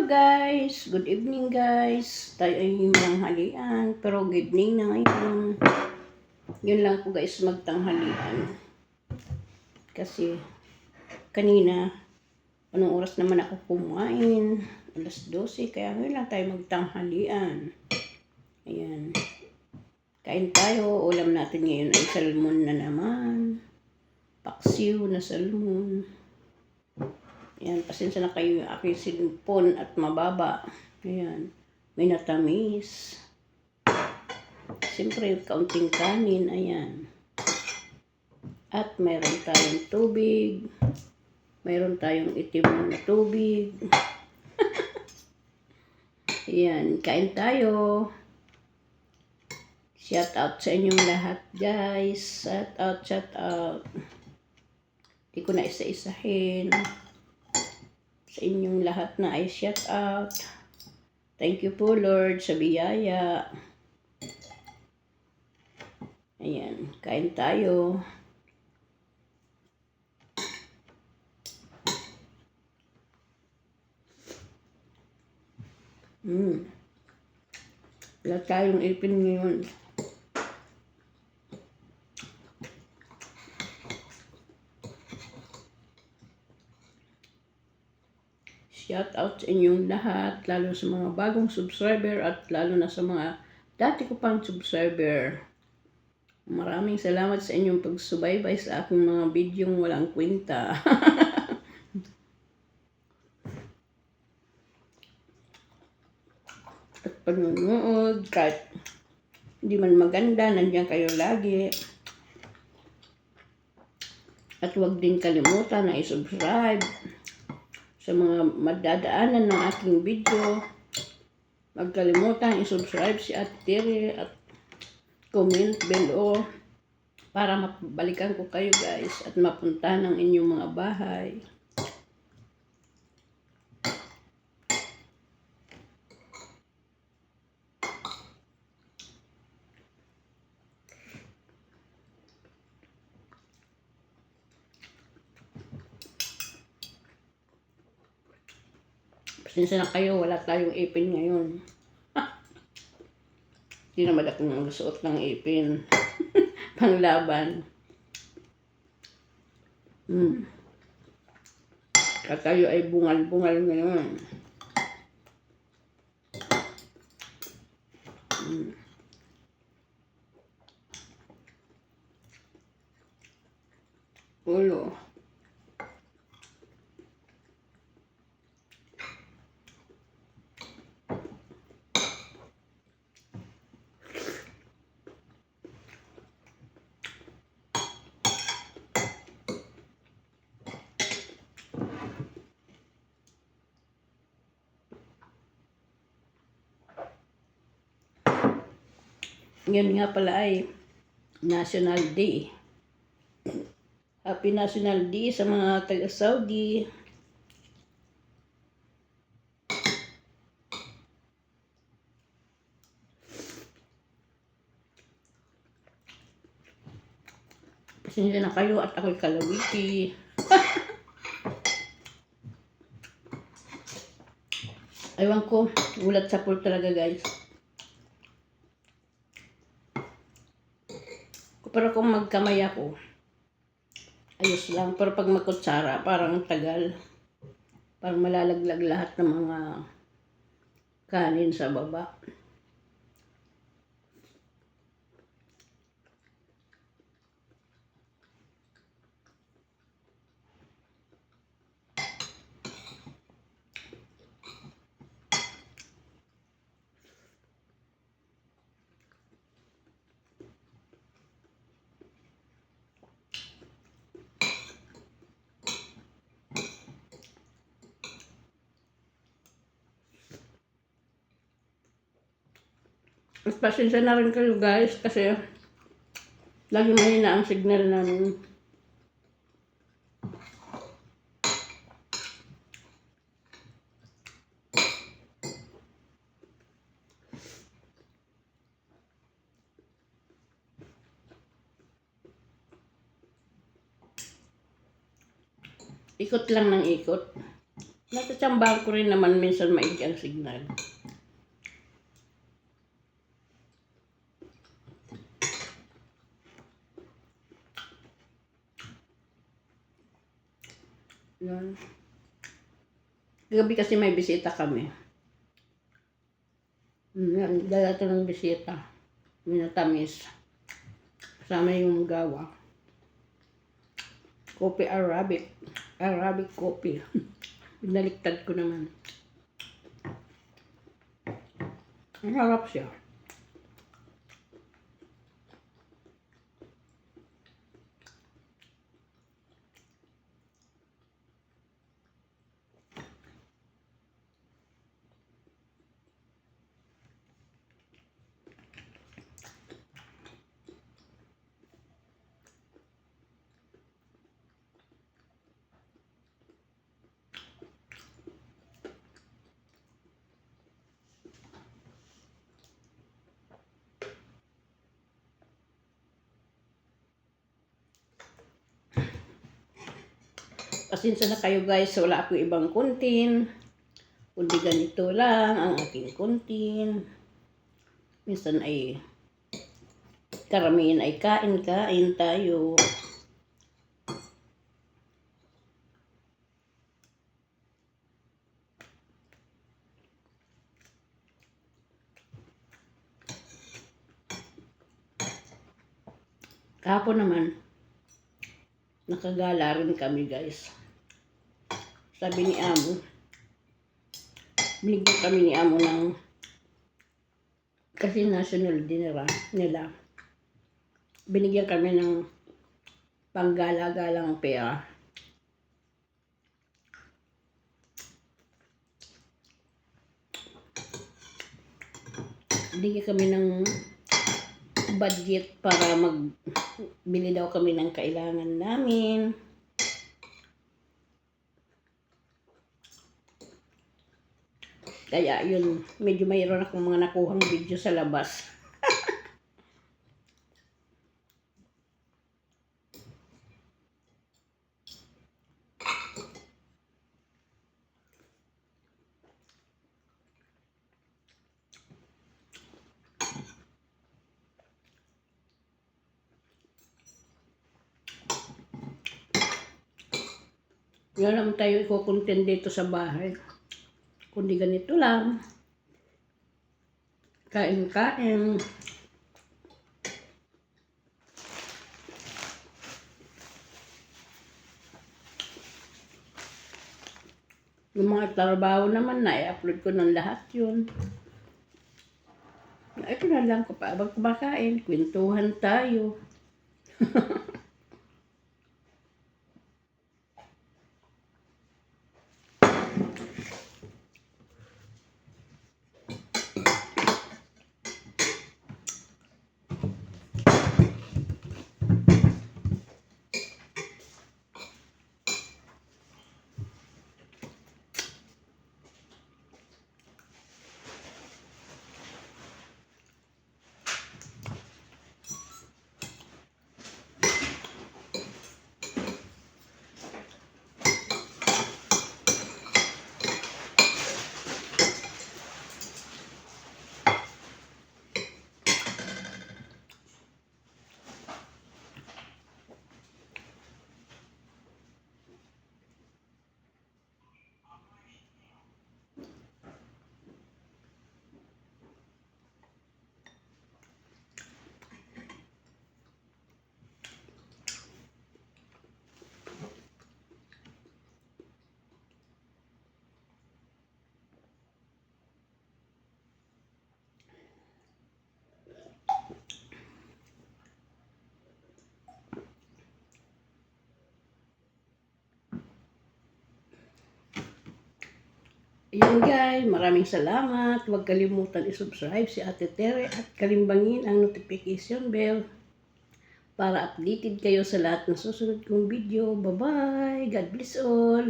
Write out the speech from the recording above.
Hello guys! Good evening guys! Tayo ay manghalian, pero good evening na ngayon. Yun lang po guys, magtanghalian. Kasi kanina, anong oras naman ako kumain? Alas 12, kaya ngayon lang tayo magtanghalian. Ayan. Kain tayo, ulam natin ngayon ay salmon na naman. Paksiw na salmon. Ayan, pasensya na kayo yung aking sinipon at mababa. Ayan, may natamis. Siyempre, kaunting kanin. Ayan. At mayroon tayong tubig. Mayroon tayong itim na tubig. Ayan, kain tayo. Shout out sa inyong lahat, guys. Shout out, shout out. Hindi ko na isa-isahin. Sa inyong lahat na ay shout out. Thank you po Lord sa biyaya. Ayan, kain tayo. Wala tayong ipin ngayon. Shout out sa inyong lahat, lalo sa mga bagong subscriber at lalo na sa mga dati ko pang subscriber. Maraming salamat sa inyong pagsubaybay sa aking mga bidyong walang kwenta. At panonood, kahit hindi man maganda, nandiyan kayo lagi. At huwag din kalimutan na i-subscribe. Sa mga madadaanan ng aking video, magkalimutan i-subscribe si Ate Tere at comment below para mabalikan ko kayo guys at mapunta ng inyong mga bahay. Pasensya na kayo, wala tayong ipin ngayon. Hindi naman ako nagsuot ng ipin. Panglaban. At tayo ay bungal-bungal ngayon. Ulo. Ngayon nga pala ay National Day. Happy National Day sa mga taga-Saudi. Pasensya na kayo at ako'y kalawiti. Ewan ko, ulat sa pool talaga guys. Pero kung magkamay ako, ayos lang. Pero pag magkutsara, parang tagal. Parang malalaglag lahat ng mga kanin sa baba. At pasensya na rin kayo guys kasi lagi mahina ang signal namin. Ikot lang ng ikot. Natatsambahan ko rin naman minsan maigi ang signal. Yan. Gabi kasi may bisita kami. Yan, dala ito ng bisita. Minatamis. Kasama yung gawa. Coffee Arabic. Arabic coffee. Binaliktad ko naman. Ang harap siya. Pasensya na kayo guys, wala ako ibang content. Kundi ganito lang ang aking content. Minsan ay karamihan ay kain-kain tayo. Kahapon naman, nakagala rin kami guys. Sabi ni Amo, binigyan kami ni Amo ng, kasi national dinner nila, binigyan kami ng panggala-galang pera. Binigyan kami ng budget para magbili daw kami ng kailangan namin. Kaya yun, medyo mayroon akong mga nakuhang video sa labas. Wala naman tayo iko-content dito sa bahay. Kundi ganito lang. Kain-kain. Yung mga trabaho naman na i-upload ko ng lahat yun. Ito na lang ko pa. Abang kumakain, kwentuhan tayo. Ayan guys, maraming salamat. Huwag kalimutan i-subscribe si Ate Tere at kalimbangin ang notification bell para updated kayo sa lahat ng susunod kong video. Bye-bye! God bless all!